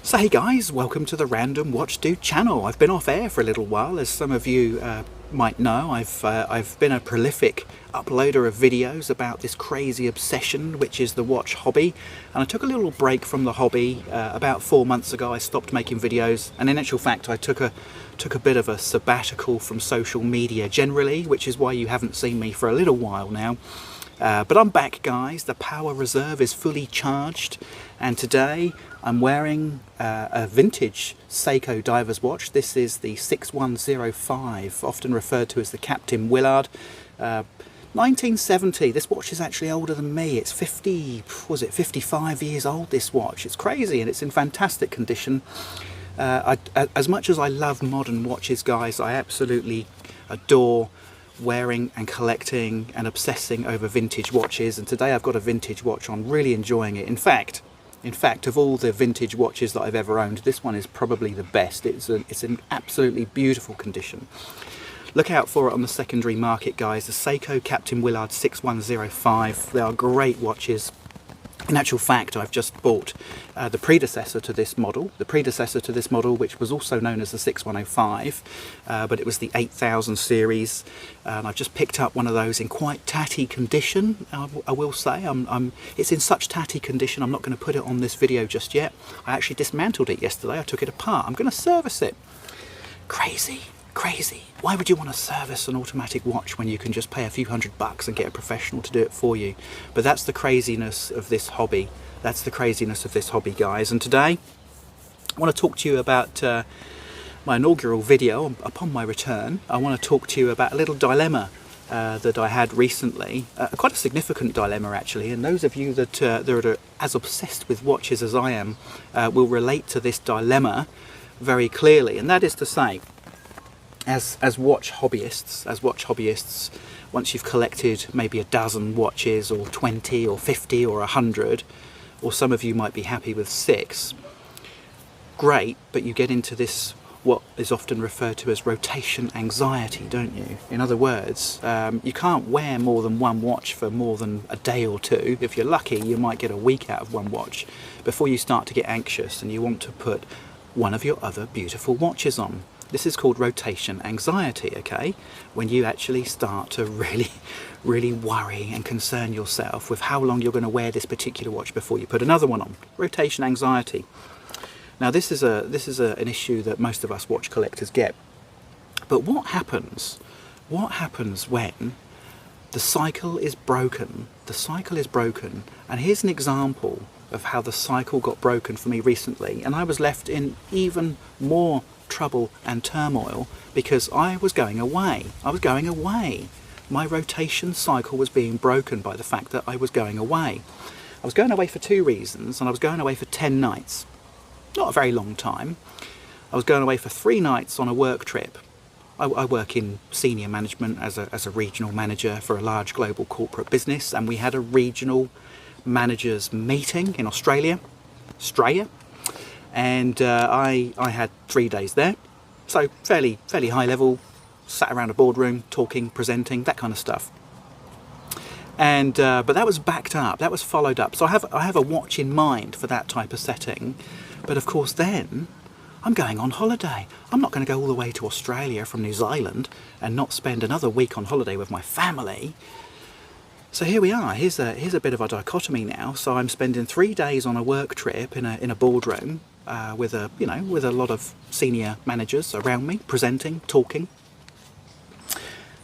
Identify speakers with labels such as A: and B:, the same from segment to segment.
A: So hey guys, welcome to the Random Watch Dude channel. I've been off air for a little while, as some of you might know. I've been a prolific uploader of videos about this crazy obsession, which is the watch hobby. And I took a little break from the hobby about 4 months ago. I stopped making videos, and in actual fact I took a bit of a sabbatical from social media generally, which is why you haven't seen me for a little while now. But I'm back, guys. The power reserve is fully charged, and today I'm wearing a vintage Seiko diver's watch. This is the 6105, often referred to as the Captain Willard. 1970. This watch is actually older than me. It's 55 years old, this watch. It's crazy, and it's in fantastic condition. As much as I love modern watches, guys, I absolutely adore wearing and collecting and obsessing over vintage watches, and today I've got a vintage watch on, really enjoying it. In fact, of all the vintage watches that I've ever owned, this one is probably the best. It's in absolutely beautiful condition. Look out for it on the secondary market, guys. The Seiko Captain Willard 6105. They are great watches. In actual fact, I've just bought the predecessor to this model, which was also known as the 6105, but it was the 8000 series. And I've just picked up one of those in quite tatty condition, I will say. It's in such tatty condition, I'm not going to put it on this video just yet. I actually dismantled it yesterday. I took it apart. I'm going to service it. Crazy. Why would you want to service an automatic watch when you can just pay a few $100 and get a professional to do it for you? But that's the craziness of this hobby. Guys. And today I want to talk to you about my inaugural video upon my return. I want to talk to you about a little dilemma that I had recently, quite a significant dilemma actually, and those of you that are as obsessed with watches as I am will relate to this dilemma very clearly. And that is to say, as watch hobbyists, once you've collected maybe a dozen watches, or 20 or 50 or 100, or some of you might be happy with 6, great, but you get into this, what is often referred to as rotation anxiety, don't you? In other words, you can't wear more than one watch for more than a day or two. If you're lucky, you might get a week out of one watch before you start to get anxious and you want to put one of your other beautiful watches on. This is called rotation anxiety, okay? When you actually start to really worry and concern yourself with how long you're going to wear this particular watch before you put another one on. Rotation anxiety. Now this is an issue that most of us watch collectors get. But what happens when the cycle is broken? The cycle is broken, and here's an example of how the cycle got broken for me recently, and I was left in even more trouble and turmoil because I was going away. My rotation cycle was being broken by the fact that I was going away. I was going away for 2 reasons, and I was going away for 10 nights. Not a very long time. I was going away for 3 nights on a work trip. I work in senior management as a regional manager for a large global corporate business, and we had a regional managers meeting in Australia, and I had 3 days there, so fairly high level, sat around a boardroom talking, presenting, that kind of stuff. And but that was backed up, that was followed up, so I have a watch in mind for that type of setting. But of course then I'm going on holiday. I'm not going to go all the way to Australia from New Zealand and not spend another week on holiday with my family. So here we are. Here's a bit of a dichotomy now. So I'm spending 3 days on a work trip in a boardroom with a lot of senior managers around me, presenting, talking,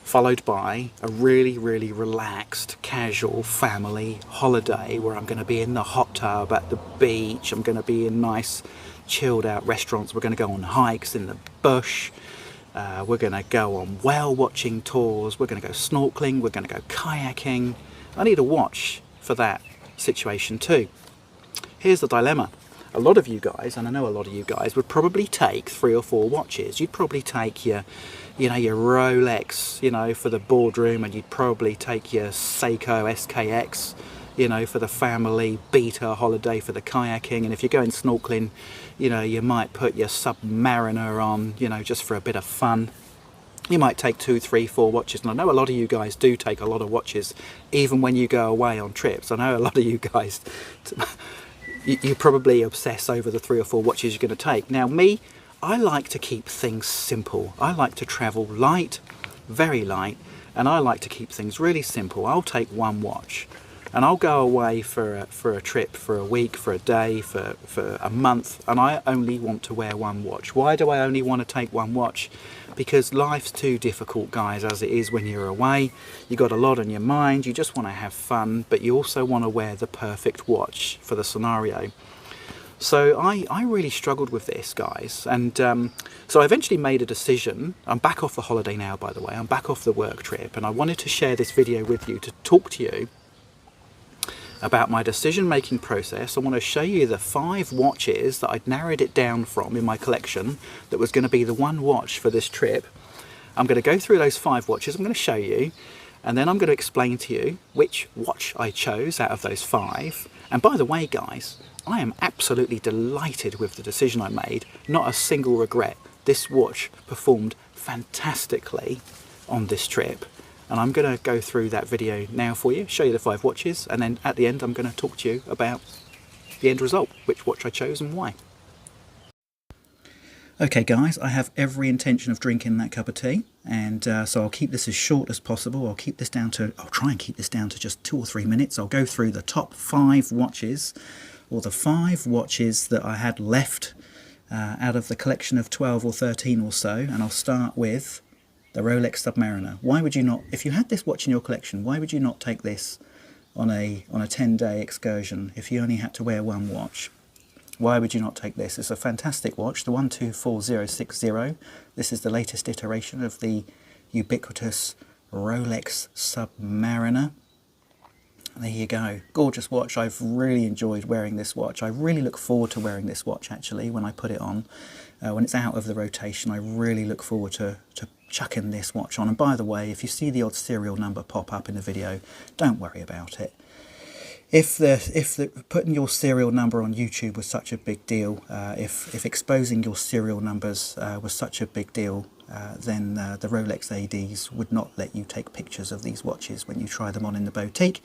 A: followed by a really relaxed, casual family holiday where I'm going to be in the hot tub at the beach. I'm going to be in nice, chilled out restaurants. We're going to go on hikes in the bush. We're going to go on whale watching tours, we're going to go snorkeling, we're going to go kayaking. I need a watch for that situation too. Here's the dilemma. A lot of you guys, and I know a lot of you guys, would probably take 3 or 4 watches. You'd probably take your Rolex, for the boardroom, and you'd probably take your Seiko SKX, for the family, beta holiday for the kayaking, and if you're going snorkeling, you might put your Submariner on, just for a bit of fun. You might take 2, 3, 4 watches, and I know a lot of you guys do take a lot of watches, even when you go away on trips. I know a lot of you guys you probably obsess over the 3 or 4 watches you're going to take. Now me, I like to keep things simple. I like to travel light, very light, and I like to keep things really simple. I'll take one watch and I'll go away for a trip, for a week, for a day, for a month, and I only want to wear one watch. Why do I only want to take one watch? Because life's too difficult, guys, as it is when you're away. You got a lot on your mind, you just want to have fun, but you also want to wear the perfect watch for the scenario. So I really struggled with this, guys, and so I eventually made a decision. I'm back off the holiday now, by the way. I'm back off the work trip, and I wanted to share this video with you to talk to you about my decision-making process. I want to show you the 5 watches that I'd narrowed it down from in my collection that was going to be the one watch for this trip. I'm going to go through those 5 watches, I'm going to show you, and then I'm going to explain to you which watch I chose out of those 5. And by the way, guys, I am absolutely delighted with the decision I made. Not a single regret. This watch performed fantastically on this trip. And I'm going to go through that video now for you, show you the 5 watches, and then at the end I'm going to talk to you about the end result, which watch I chose and why. Okay guys, I have every intention of drinking that cup of tea, and so I'll keep this as short as possible. I'll try and keep this down to just 2 or 3 minutes. I'll go through the top 5 watches, or the 5 watches that I had left out of the collection of 12 or 13 or so, and I'll start with the Rolex Submariner. Why would you not, if you had this watch in your collection, why would you not take this on a 10-day excursion if you only had to wear one watch? Why would you not take this? It's a fantastic watch, the 124060. This is the latest iteration of the ubiquitous Rolex Submariner. There you go. Gorgeous watch. I've really enjoyed wearing this watch. I really look forward to wearing this watch, actually, when I put it on. When it's out of the rotation, I really look forward to chucking this watch on. And by the way, if you see the odd serial number pop up in the video, don't worry about it. If putting your serial number on YouTube was such a big deal, if exposing your serial numbers was such a big deal, then the Rolex ADs would not let you take pictures of these watches when you try them on in the boutique.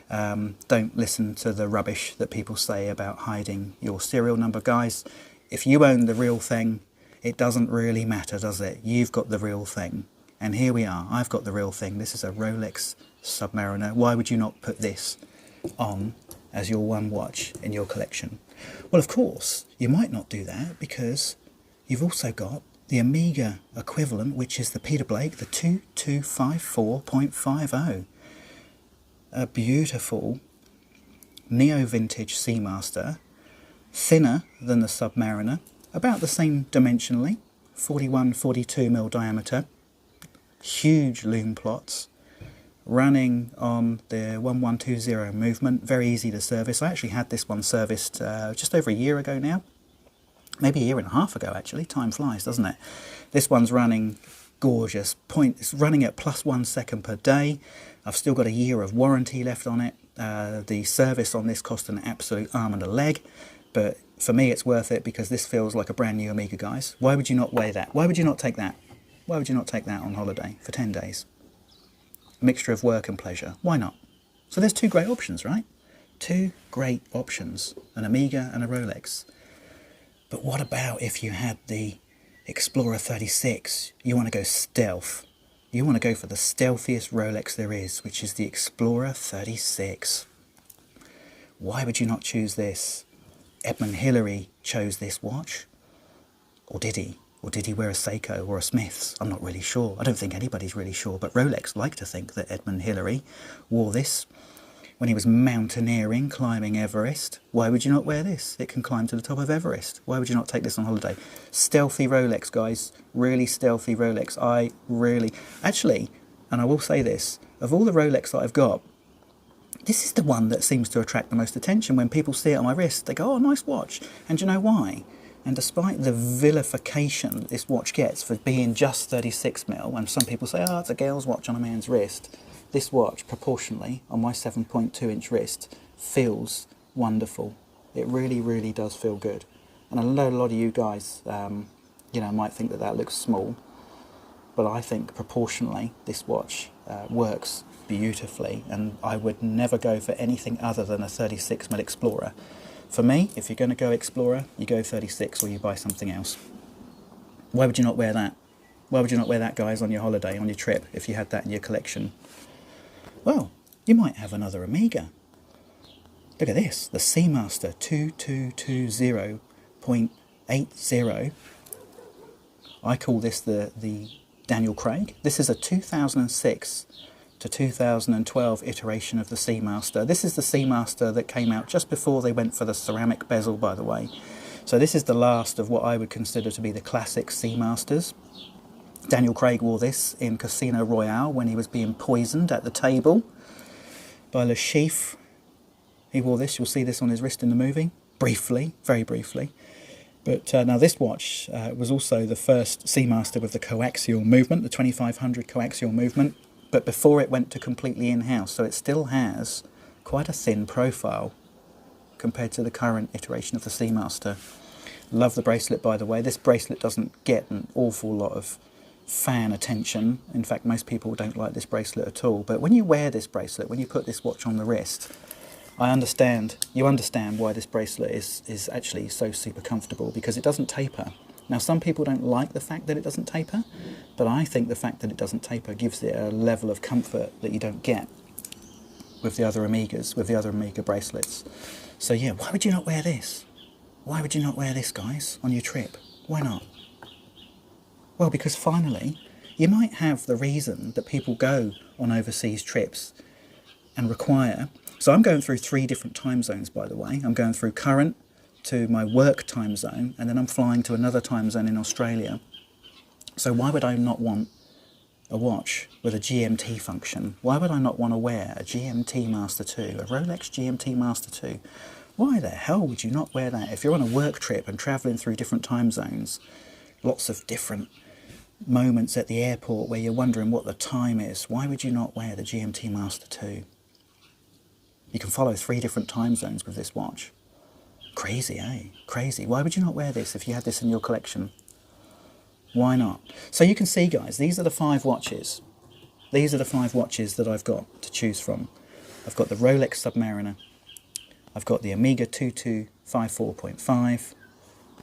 A: Don't listen to the rubbish that people say about hiding your serial number, guys. If you own the real thing, it doesn't really matter, does it? You've got the real thing. And here we are. I've got the real thing. This is a Rolex Submariner. Why would you not put this on as your one watch in your collection? Well, of course, you might not do that because you've also got the Omega equivalent, which is the Peter Blake, the 2254.50. A beautiful neo-vintage Seamaster, thinner than the Submariner, about the same dimensionally, 41-42mm diameter, huge lume plots, running on the 1120 movement, very easy to service. I actually had this one serviced just over a year ago now, maybe a year and a half ago actually. Time flies, doesn't it? This one's running gorgeous. It's running at +1 second per day. I've still got a year of warranty left on it. The service on this cost an absolute arm and a leg, but for me it's worth it because this feels like a brand new Omega, guys. Why would you not weigh that? Why would you not take that? Why would you not take that on holiday for 10 days? A mixture of work and pleasure. Why not? So there's 2 great options, right? 2 great options, an Omega and a Rolex. But what about if you had the Explorer 36? You want to go stealth. You want to go for the stealthiest Rolex there is, which is the Explorer 36. Why would you not choose this? Edmund Hillary chose this watch. Or did he? Or did he wear a Seiko or a Smith's? I'm not really sure. I don't think anybody's really sure, but Rolex like to think that Edmund Hillary wore this when he was mountaineering, climbing Everest. Why would you not wear this? It can climb to the top of Everest. Why would you not take this on holiday? Stealthy Rolex, guys. Really stealthy Rolex. Actually, and I will say this, of all the Rolex that I've got, this is the one that seems to attract the most attention. When people see it on my wrist, they go, oh, nice watch. And do you know why? And despite the vilification that this watch gets for being just 36mm, and some people say, oh, it's a girl's watch on a man's wrist, this watch, proportionally, on my 7.2-inch wrist, feels wonderful. It really, really does feel good. And I know a lot of you guys, might think that that looks small, but I think proportionally this watch works beautifully, and I would never go for anything other than a 36mm Explorer For me, if you're going to go Explorer, you go 36 or you buy something else. Why would you not wear that? Why would you not wear that, guys, on your holiday, on your trip, if you had that in your collection? Well, you might have another Amiga. Look at this, the Seamaster 2220.80. I call this the Daniel Craig. This is a 2006 to 2012 iteration of the Seamaster. This is the Seamaster that came out just before they went for the ceramic bezel, by the way. So this is the last of what I would consider to be the classic Seamasters. Daniel Craig wore this in Casino Royale when he was being poisoned at the table by Le Chiffre. He wore this, you'll see this on his wrist in the movie, briefly, very briefly. But now this watch was also the first Seamaster with the coaxial movement, the 2500 coaxial movement, but before it went to completely in-house, so it still has quite a thin profile compared to the current iteration of the Seamaster. Love the bracelet, by the way. This bracelet doesn't get an awful lot of fan attention. In fact, most people don't like this bracelet at all. But when you wear this bracelet, when you put this watch on the wrist, you understand why this bracelet is actually so super comfortable, because it doesn't taper. Now, some people don't like the fact that it doesn't taper, but I think the fact that it doesn't taper gives it a level of comfort that you don't get with the other Amigas, with the other Amiga bracelets. So yeah, why would you not wear this? Why would you not wear this, guys, on your trip? Why not? Well, because finally, you might have the reason that people go on overseas trips and require... So I'm going through 3 different time zones, by the way. I'm going through current to my work time zone, and then I'm flying to another time zone in Australia. So why would I not want a watch with a GMT function? Why would I not want to wear a GMT Master 2, a Rolex GMT Master 2? Why the hell would you not wear that? If you're on a work trip and travelling through different time zones, lots of different moments at the airport where you're wondering what the time is, why would you not wear the GMT Master 2? You can follow 3 different time zones with this watch. Crazy, eh? Crazy. Why would you not wear this if you had this in your collection? Why not? So you can see, guys, these are the 5 watches. These are the 5 watches that I've got to choose from. I've got the Rolex Submariner. I've got the Amiga 2254.5.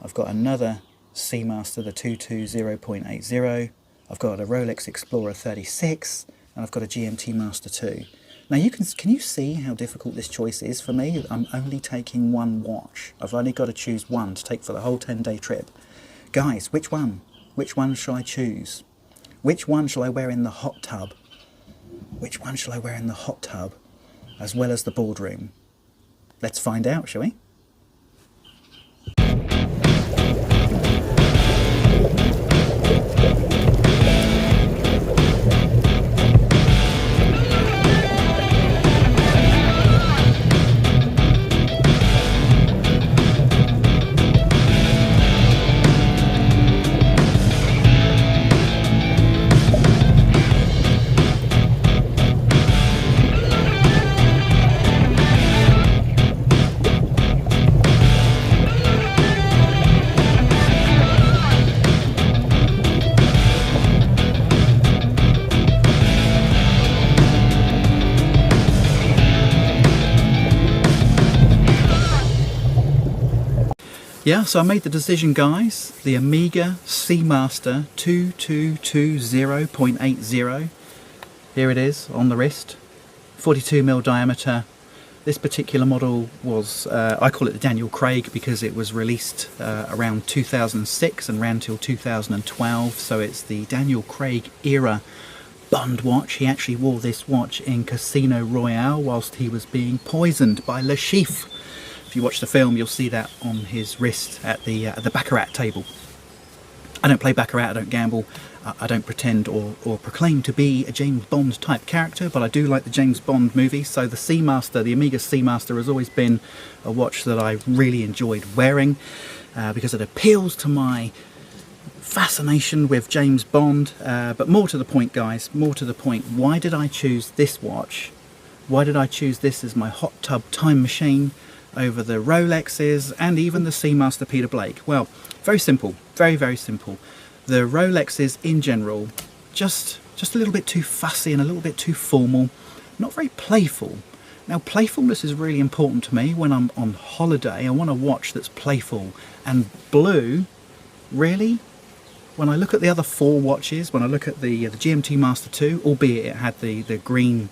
A: I've got another Seamaster, the 220.80. I've got a Rolex Explorer 36. And I've got a GMT Master 2. Now, can you see how difficult this choice is for me? I'm only taking 1 watch. I've only got to choose 1 to take for the whole 10-day trip. Guys, which one? Which one shall I choose? Which one shall I wear in the hot tub? Which one shall I wear in the hot tub as well as the boardroom? Let's find out, shall we? Yeah, so I made the decision, guys. The Amiga Seamaster 2220.80. Here it is on the wrist. 42mm diameter. This particular model was, I call it the Daniel Craig because it was released around 2006 and ran till 2012. So it's the Daniel Craig era Bond watch. He actually wore this watch in Casino Royale whilst he was being poisoned by Le Chiffre. If you watch the film, you'll see that on his wrist at the Baccarat table. I don't play Baccarat, I don't gamble, I don't pretend or proclaim to be a James Bond type character, but I do like the James Bond movies. So the Seamaster, the Amiga Seamaster, has always been a watch that I really enjoyed wearing because it appeals to my fascination with James Bond. But more to the point, guys, more to the point, why did I choose this watch? Why did I choose this as my hot tub time machine over the Rolexes and even the Seamaster Peter Blake? Well, very simple, very, very simple. The Rolexes in general, just a little bit too fussy and a little bit too formal, not very playful, Now, playfulness is really important to me when I'm on holiday. I want a watch that's playful, and blue, really, when I look at the other 4 watches, when I look at the GMT Master 2, albeit it had the green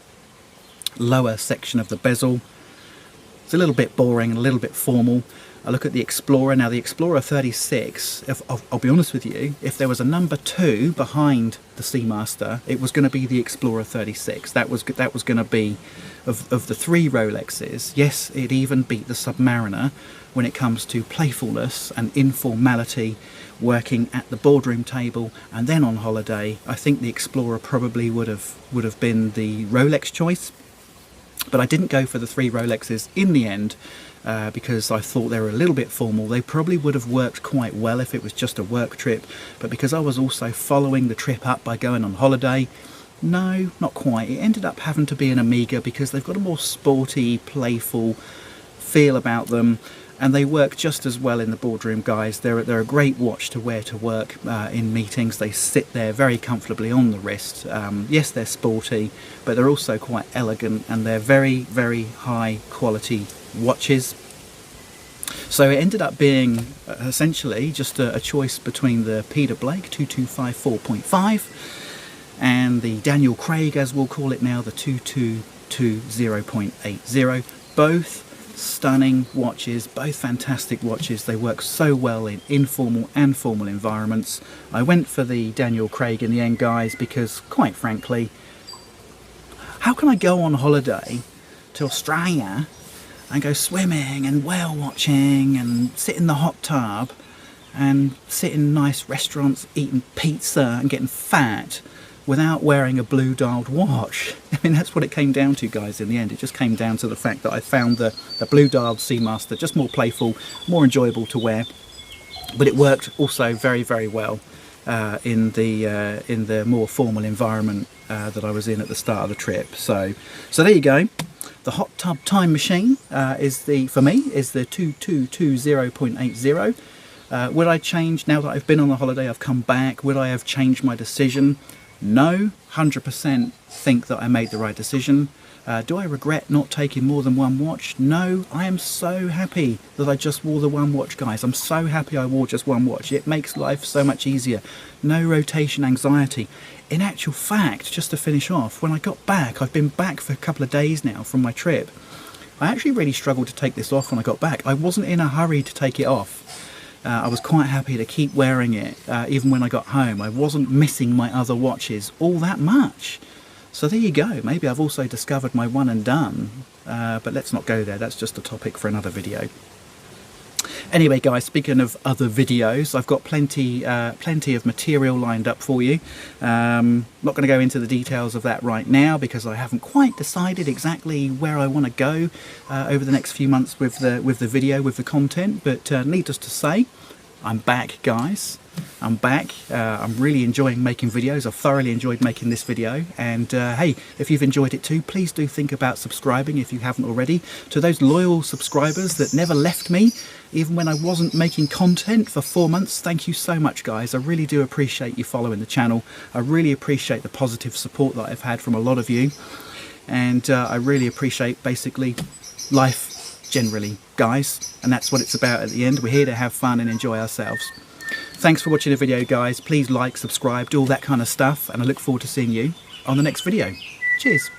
A: lower section of the bezel, it's a little bit boring and a little bit formal. I look at the Explorer. Now, the Explorer 36, I'll be honest with you, if there was a number 2 behind the Seamaster, it was going to be the Explorer 36. That was going to be, of the 3 Rolexes, yes, it even beat the Submariner when it comes to playfulness and informality, working at the boardroom table and then on holiday. I think the Explorer probably would have been the Rolex choice. But I didn't go for the 3 Rolexes in the end because I thought they were a little bit formal. They probably would have worked quite well if it was just a work trip, but because I was also following the trip up by going on holiday, no, not quite. It ended up having to be an Omega because they've got a more sporty, playful feel about them, and they work just as well in the boardroom, guys. They're a great watch to wear to work in meetings. They sit there very comfortably on the wrist. Yes, they're sporty, but they're also quite elegant, and they're very, very high quality watches. So it ended up being essentially just a choice between the Peter Blake 2254.5 and the Daniel Craig, as we'll call it now, the 2220.80. Both stunning watches, both fantastic watches. They work so well in informal and formal environments. I went for the Daniel Craig in the end, guys, because quite frankly, how can I go on holiday to Australia and go swimming and whale watching and sit in the hot tub and sit in nice restaurants eating pizza and getting fat without wearing a blue dialed watch? I mean, that's what it came down to, guys, in the end. It just came down to the fact that I found the blue dialed Seamaster just more playful, more enjoyable to wear, but it worked also very, very well in the more formal environment that I was in at the start of the trip. So there you go. The hot tub time machine for me is the 2220.80. Would I change, now that I've been on the holiday, I've come back, would I have changed my decision? No, 100% think that I made the right decision. Do I regret not taking more than one watch? No, I am so happy that I just wore the one watch, guys. I'm so happy I wore just one watch. It makes life so much easier. No rotation anxiety. In actual fact, just to finish off, when I got back, I've been back for a couple of days now from my trip, I actually really struggled to take this off when I got back. I wasn't in a hurry to take it off. I was quite happy to keep wearing it even when I got home. I wasn't missing my other watches all that much. So there you go. Maybe I've also discovered my one and done, but let's not go there. That's just a topic for another video. Anyway, guys, speaking of other videos, I've got plenty of material lined up for you. Not going to go into the details of that right now because I haven't quite decided exactly where I want to go over the next few months with the video, with the content. But needless to say, I'm back, guys. I'm back. I'm really enjoying making videos. I've thoroughly enjoyed making this video, and hey, if you've enjoyed it too, please do think about subscribing if you haven't already. To those loyal subscribers that never left me even when I wasn't making content for 4 months, thank you so much, guys. I really do appreciate you following the channel. I really appreciate the positive support that I've had from a lot of you, and I really appreciate basically life generally, guys, and that's what it's about at the end. We're here to have fun and enjoy ourselves. Thanks for watching the video, guys. Please like, subscribe, do all that kind of stuff, and I look forward to seeing you on the next video. Cheers.